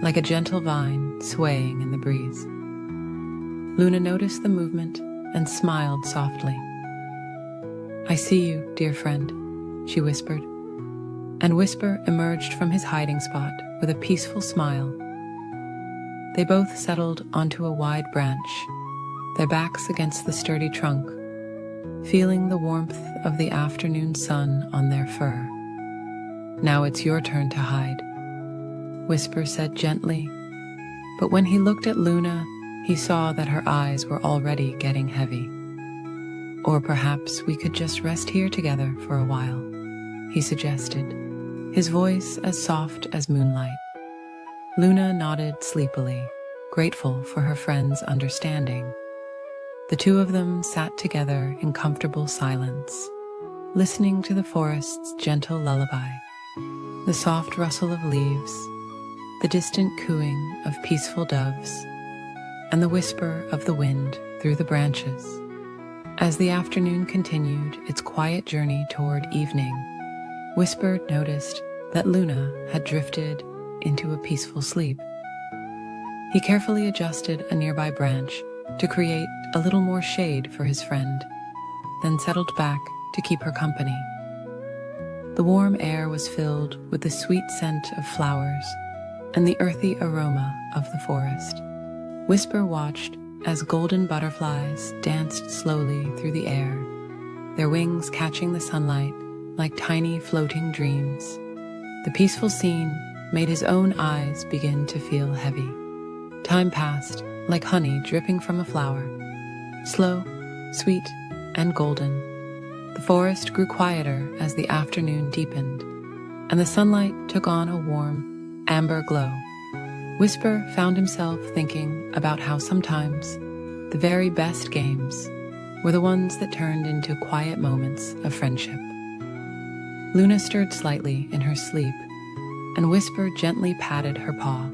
like a gentle vine swaying in the breeze. Luna noticed the movement and smiled softly. "I see you, dear friend," she whispered, and Whisper emerged from his hiding spot with a peaceful smile. They both settled onto a wide branch, their backs against the sturdy trunk, feeling the warmth of the afternoon sun on their fur. "Now it's your turn to hide," Whisper said gently, but when he looked at Luna, he saw that her eyes were already getting heavy. "Or perhaps we could just rest here together for a while," he suggested, his voice as soft as moonlight. Luna nodded sleepily, grateful for her friend's understanding. The two of them sat together in comfortable silence, listening to the forest's gentle lullaby, the soft rustle of leaves, the distant cooing of peaceful doves, and the whisper of the wind through the branches. As the afternoon continued its quiet journey toward evening, Whisper noticed that Luna had drifted into a peaceful sleep. He carefully adjusted a nearby branch to create a little more shade for his friend, then settled back to keep her company. The warm air was filled with the sweet scent of flowers and the earthy aroma of the forest. Whisper watched as golden butterflies danced slowly through the air, their wings catching the sunlight like tiny floating dreams. The peaceful scene made his own eyes begin to feel heavy. Time passed like honey dripping from a flower, slow, sweet, and golden. The forest grew quieter as the afternoon deepened, and the sunlight took on a warm, amber glow. Whisper found himself thinking about how sometimes the very best games were the ones that turned into quiet moments of friendship. Luna stirred slightly in her sleep, and Whisper gently patted her paw.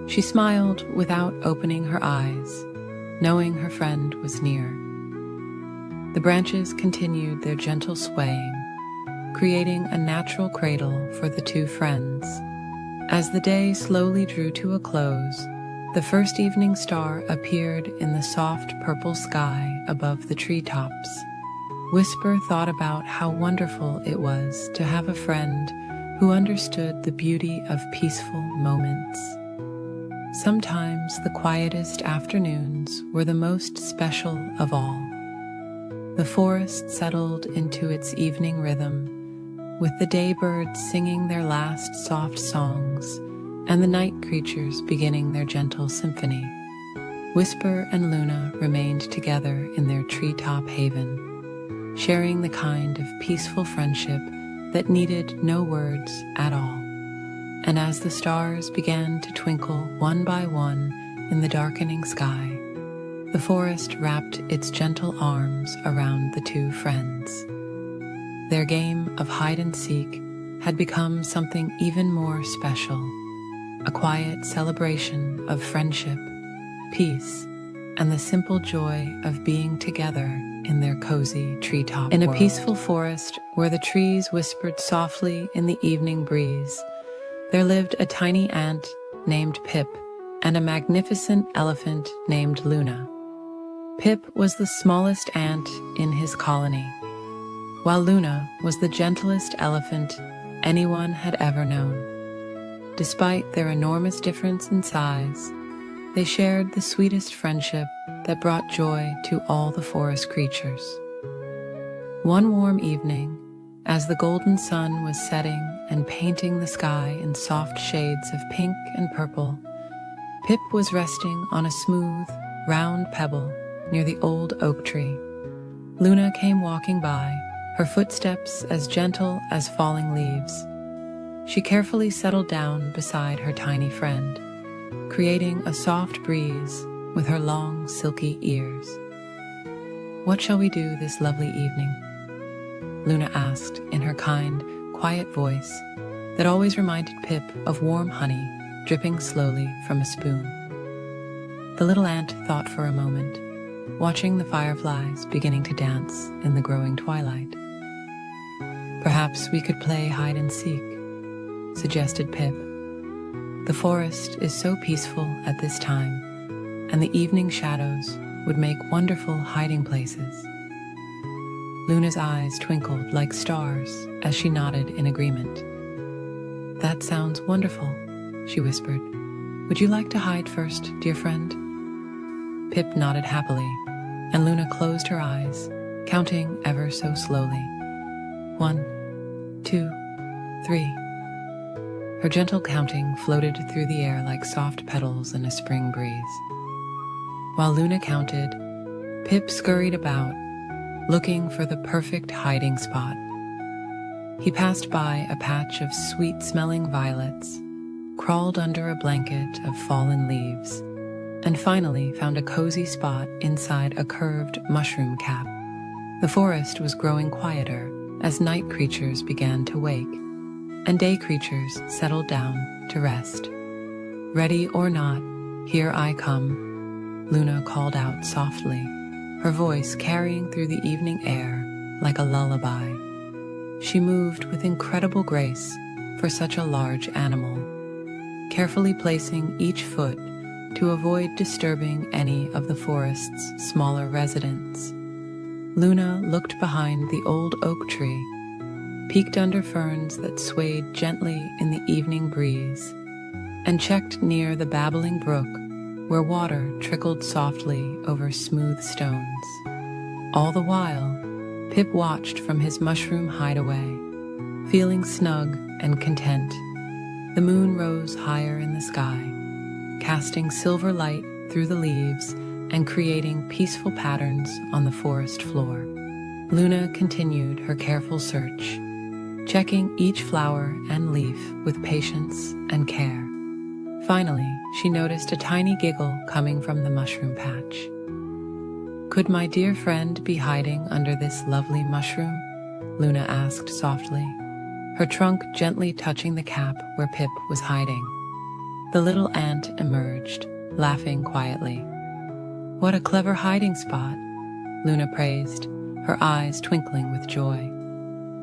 She smiled without opening her eyes, knowing her friend was near. The branches continued their gentle swaying, creating a natural cradle for the two friends. As the day slowly drew to a close, the first evening star appeared in the soft purple sky above the treetops. Whisper thought about how wonderful it was to have a friend who understood the beauty of peaceful moments. Sometimes the quietest afternoons were the most special of all. The forest settled into its evening rhythm, with the daybirds singing their last soft songs and the night creatures beginning their gentle symphony. Whisper and Luna remained together in their treetop haven, sharing the kind of peaceful friendship that needed no words at all. And as the stars began to twinkle one by one in the darkening sky, the forest wrapped its gentle arms around the two friends. their game of hide and seek had become something even more special, a quiet celebration of friendship, peace, and the simple joy of being together in their cozy treetop world. In a peaceful forest where the trees whispered softly in the evening breeze, there lived a tiny ant named Pip and a magnificent elephant named Luna. Pip was the smallest ant in his colony, while Luna was the gentlest elephant anyone had ever known. Despite their enormous difference in size, they shared the sweetest friendship that brought joy to all the forest creatures. One warm evening, as the golden sun was setting and painting the sky in soft shades of pink and purple, Pip was resting on a smooth, round pebble near the old oak tree. Luna came walking by, her footsteps as gentle as falling leaves. She carefully settled down beside her tiny friend, creating a soft breeze with her long, silky ears. "What shall we do this lovely evening?" Luna asked in her kind, quiet voice that always reminded Pip of warm honey dripping slowly from a spoon. The little ant thought for a moment, watching the fireflies beginning to dance in the growing twilight. "Perhaps we could play hide and seek," suggested Pip. "The forest is so peaceful at this time, and the evening shadows would make wonderful hiding places." Luna's eyes twinkled like stars as she nodded in agreement. "That sounds wonderful," she whispered. "Would you like to hide first, dear friend?" Pip nodded happily, and Luna closed her eyes, counting ever so slowly. 1, 2, 3. Her gentle counting floated through the air like soft petals in a spring breeze. While Luna counted, Pip scurried about, looking for the perfect hiding spot. He passed by a patch of sweet-smelling violets, crawled under a blanket of fallen leaves, and finally found a cozy spot inside a curved mushroom cap. The forest was growing quieter as night creatures began to wake, and day creatures settled down to rest. "Ready or not, here I come," Luna called out softly, her voice carrying through the evening air like a lullaby. She moved with incredible grace for such a large animal, carefully placing each foot to avoid disturbing any of the forest's smaller residents. Luna looked behind the old oak tree, peeked under ferns that swayed gently in the evening breeze, and checked near the babbling brook where water trickled softly over smooth stones. All the while, Pip watched from his mushroom hideaway, feeling snug and content. The moon rose higher in the sky, casting silver light through the leaves and creating peaceful patterns on the forest floor. Luna continued her careful search, checking each flower and leaf with patience and care. Finally, she noticed a tiny giggle coming from the mushroom patch. "Could my dear friend be hiding under this lovely mushroom?" Luna asked softly, her trunk gently touching the cap where Pip was hiding. The little ant emerged, laughing quietly. "What a clever hiding spot," Luna praised, her eyes twinkling with joy.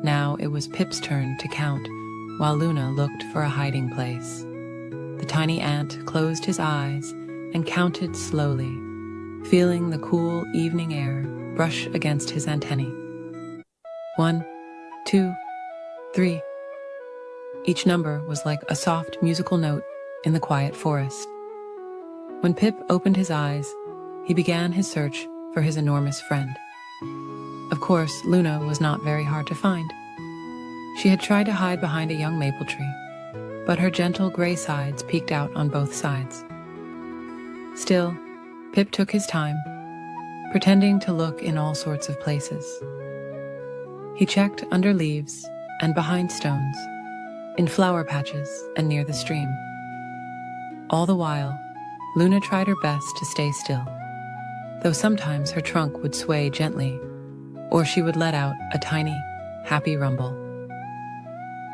Now it was Pip's turn to count, while Luna looked for a hiding place. The tiny ant closed his eyes and counted slowly, feeling the cool evening air brush against his antennae. 1, 2, 3. Each number was like a soft musical note in the quiet forest. When Pip opened his eyes, he began his search for his enormous friend. Of course, Luna was not very hard to find. She had tried to hide behind a young maple tree, but her gentle gray sides peeked out on both sides. Still, Pip took his time, pretending to look in all sorts of places. He checked under leaves and behind stones, in flower patches and near the stream. All the while, Luna tried her best to stay still, though sometimes her trunk would sway gently, or she would let out a tiny happy rumble.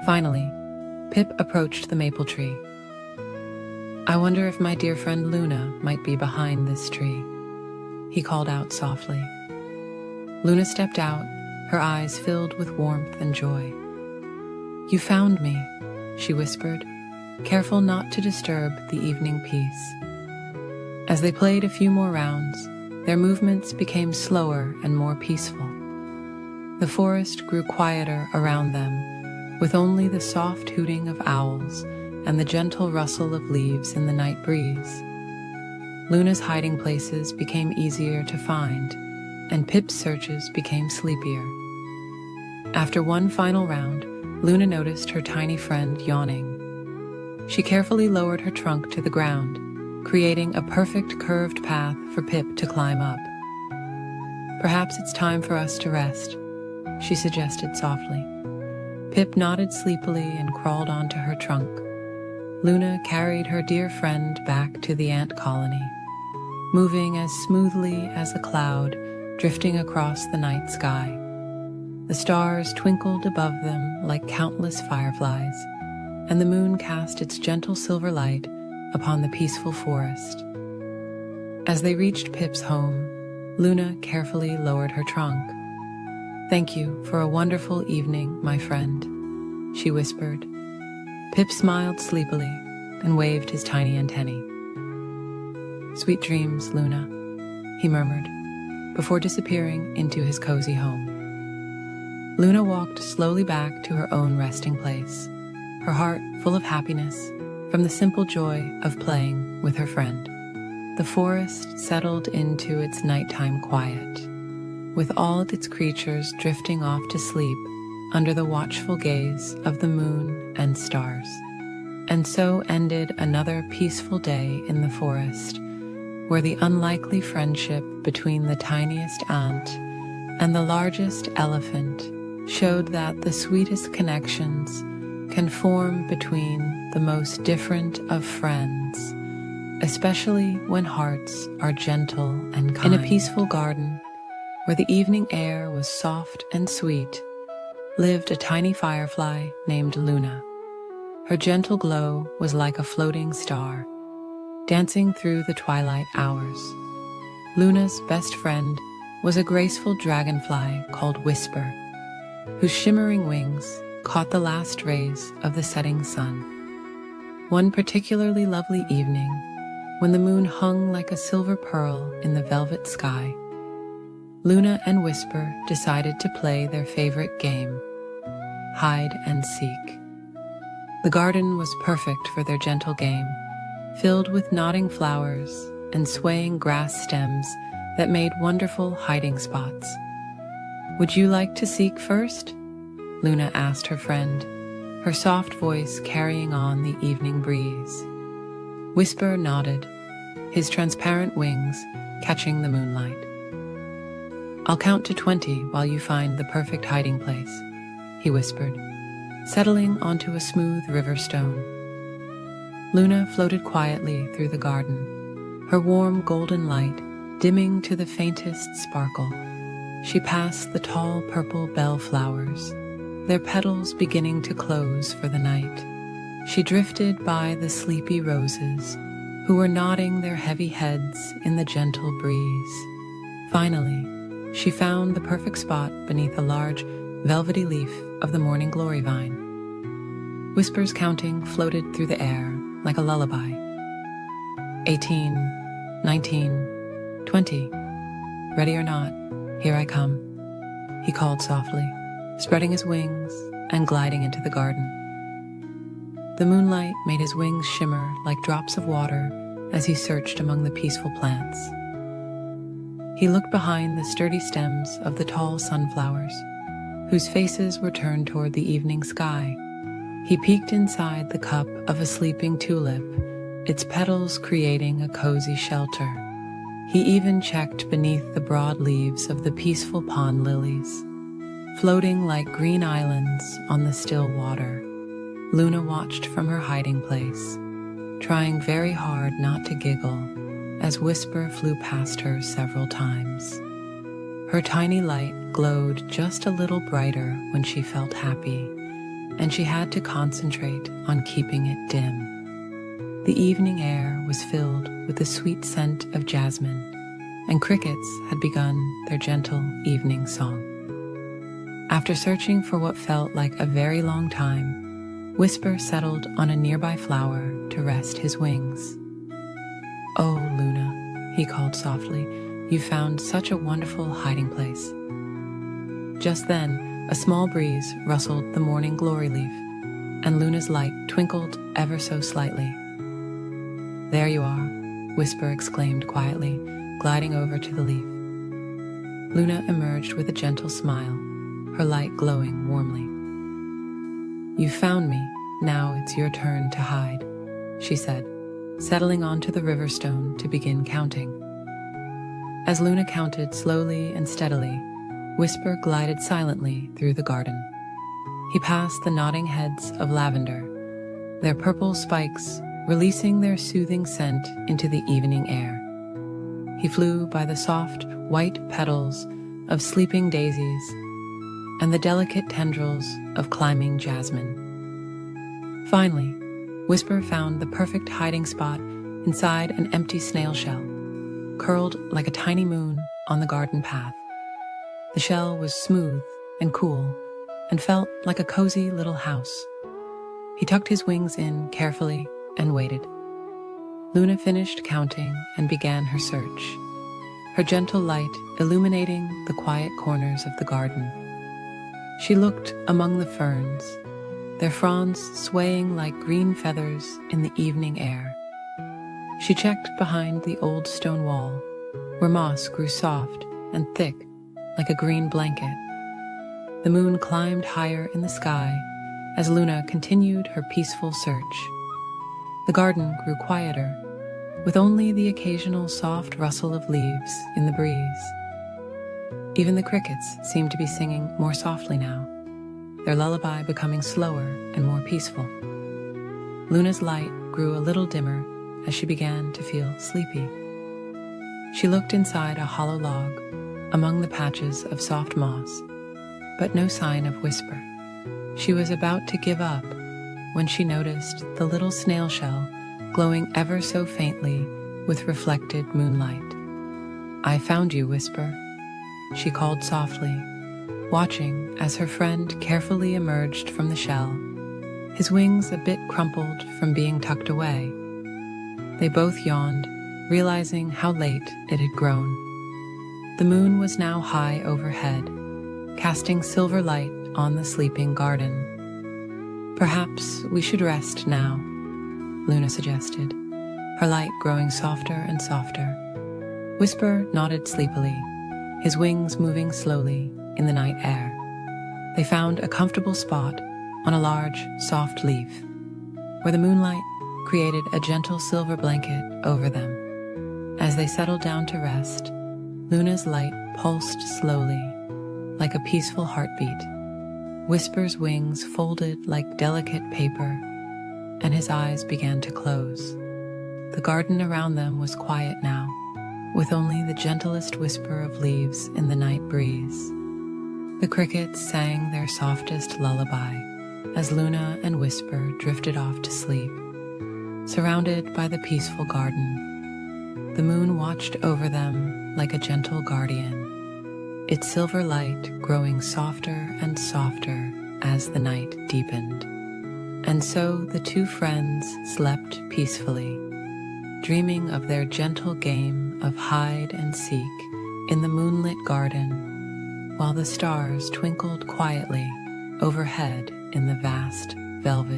Finally, Pip approached the maple tree. "I wonder if my dear friend Luna might be behind this tree," he called out softly. Luna stepped out, her eyes filled with warmth and joy. "You found me," she whispered, careful not to disturb the evening peace. As they played a few more rounds, their movements became slower and more peaceful. The forest grew quieter around them, with only the soft hooting of owls and the gentle rustle of leaves in the night breeze. Luna's hiding places became easier to find, and Pip's searches became sleepier. After one final round, Luna noticed her tiny friend yawning. She carefully lowered her trunk to the ground, creating a perfect curved path for Pip to climb up. "Perhaps it's time for us to rest," she suggested softly. Pip nodded sleepily and crawled onto her trunk. Luna carried her dear friend back to the ant colony, moving as smoothly as a cloud drifting across the night sky. The stars twinkled above them like countless fireflies, and the moon cast its gentle silver light upon the peaceful forest. As they reached Pip's home, Luna carefully lowered her trunk. "Thank you for a wonderful evening, my friend," she whispered. Pip smiled sleepily and waved his tiny antennae. "Sweet dreams, Luna," he murmured, before disappearing into his cozy home. Luna walked slowly back to her own resting place, her heart full of happiness from the simple joy of playing with her friend. The forest settled into its nighttime quiet, with all its creatures drifting off to sleep under the watchful gaze of the moon and stars. And so ended another peaceful day in the forest, where the unlikely friendship between the tiniest ant and the largest elephant showed that the sweetest connections can form between the most different of friends, especially when hearts are gentle and kind. In a peaceful garden, where the evening air was soft and sweet, lived a tiny firefly named Luna. Her gentle glow was like a floating star, dancing through the twilight hours. Luna's best friend was a graceful dragonfly called Whisper, whose shimmering wings caught the last rays of the setting sun. One particularly lovely evening, when the moon hung like a silver pearl in the velvet sky, Luna and Whisper decided to play their favorite game, hide and seek. The garden was perfect for their gentle game, filled with nodding flowers and swaying grass stems that made wonderful hiding spots. "Would you like to seek first?" Luna asked her friend, her soft voice carrying on the evening breeze. Whisper nodded, his transparent wings catching the moonlight. "I'll count to 20 while you find the perfect hiding place," he whispered, settling onto a smooth river stone. Luna floated quietly through the garden, her warm golden light dimming to the faintest sparkle. She passed the tall purple bellflowers, their petals beginning to close for the night. She drifted by the sleepy roses, who were nodding their heavy heads in the gentle breeze. Finally, she found the perfect spot beneath a large, velvety leaf of the morning glory vine. Whisper's counting floated through the air like a lullaby. 18, 19, 20. "Ready or not, here I come," he called softly, spreading his wings and gliding into the garden. The moonlight made his wings shimmer like drops of water as he searched among the peaceful plants. He looked behind the sturdy stems of the tall sunflowers, whose faces were turned toward the evening sky. He peeked inside the cup of a sleeping tulip, its petals creating a cozy shelter. He even checked beneath the broad leaves of the peaceful pond lilies, floating like green islands on the still water. Luna watched from her hiding place, trying very hard not to giggle as Whisper flew past her several times. Her tiny light glowed just a little brighter when she felt happy, and she had to concentrate on keeping it dim. The evening air was filled with the sweet scent of jasmine, and crickets had begun their gentle evening song. After searching for what felt like a very long time, Whisper settled on a nearby flower to rest his wings. "Oh, Luna," he called softly, "you found such a wonderful hiding place." Just then, a small breeze rustled the morning glory leaf, and Luna's light twinkled ever so slightly. "There you are," Whisper exclaimed quietly, gliding over to the leaf. Luna emerged with a gentle smile, her light glowing warmly. "You found me, now it's your turn to hide," she said, settling onto the river stone to begin counting. As Luna counted slowly and steadily, Whisper glided silently through the garden. He passed the nodding heads of lavender, their purple spikes releasing their soothing scent into the evening air. He flew by the soft, white petals of sleeping daisies and the delicate tendrils of climbing jasmine. Finally, Whisper found the perfect hiding spot inside an empty snail shell, curled like a tiny moon on the garden path. The shell was smooth and cool and felt like a cozy little house. He tucked his wings in carefully and waited. Luna finished counting and began her search, her gentle light illuminating the quiet corners of the garden. She looked among the ferns, their fronds swaying like green feathers in the evening air. She checked behind the old stone wall, where moss grew soft and thick like a green blanket. The moon climbed higher in the sky as Luna continued her peaceful search. The garden grew quieter, with only the occasional soft rustle of leaves in the breeze. Even the crickets seemed to be singing more softly now, their lullaby becoming slower and more peaceful. Luna's light grew a little dimmer as she began to feel sleepy. She looked inside a hollow log among the patches of soft moss, but no sign of Whisper. She was about to give up when she noticed the little snail shell glowing ever so faintly with reflected moonlight. "I found you, Whisper," she called softly, watching as her friend carefully emerged from the shell, his wings a bit crumpled from being tucked away. They both yawned, realizing how late it had grown. The moon was now high overhead, casting silver light on the sleeping garden. "Perhaps we should rest now," Luna suggested, her light growing softer and softer. Whisper nodded sleepily, his wings moving slowly in the night air. They found a comfortable spot on a large, soft leaf, where the moonlight created a gentle silver blanket over them. As they settled down to rest, Luna's light pulsed slowly, like a peaceful heartbeat. Whisper's wings folded like delicate paper, and his eyes began to close. The garden around them was quiet now, with only the gentlest whisper of leaves in the night breeze. The crickets sang their softest lullaby as Luna and Whisper drifted off to sleep. Surrounded by the peaceful garden, the moon watched over them like a gentle guardian, its silver light growing softer and softer as the night deepened. And so the two friends slept peacefully, dreaming of their gentle game of hide and seek in the moonlit garden, while the stars twinkled quietly overhead in the vast velvet